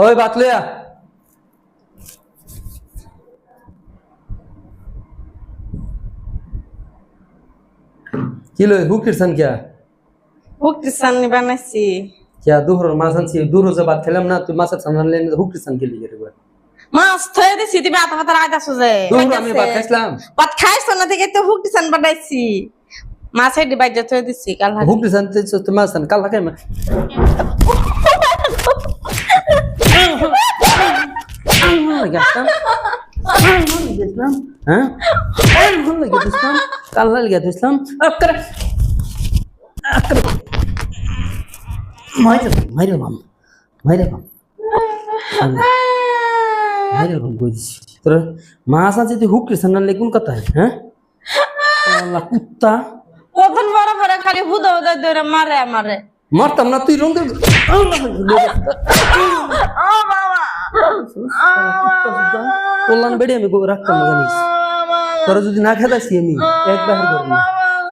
ওই বাতলিয়া কিলো হুকিরছেন क्या হুকটিসান বানাইছি क्या दूर माছ আনছি दूर যে ভাত খেলাম না তুই মাছের সামনে লেন হুকিরছেন কি লিগে রে মাছ থয়ে দিছি তুমি আতা পাতা আইতাছো যে दूर আমি ভাত খাইছিলাম ভাত খাইছো না থেকে তো হুকটিসান বানাইছি মাছের ডিবাই যে থয়ে দিছি কাল হাতে হুকিরছেন তো মাছ আন কাল লাগাই মাছ আছে তুই হুক কোন কথা হ্যাঁ কুত্তা কখন বড় বড় খালি হুদা হুদা ধরে মারে আমারে মারতাম না তুই রঙ কল্যাণ বেড়ে আমি রাখতাম না জানিস তোরা যদি না খেতাছি আমি এক বাহির করবো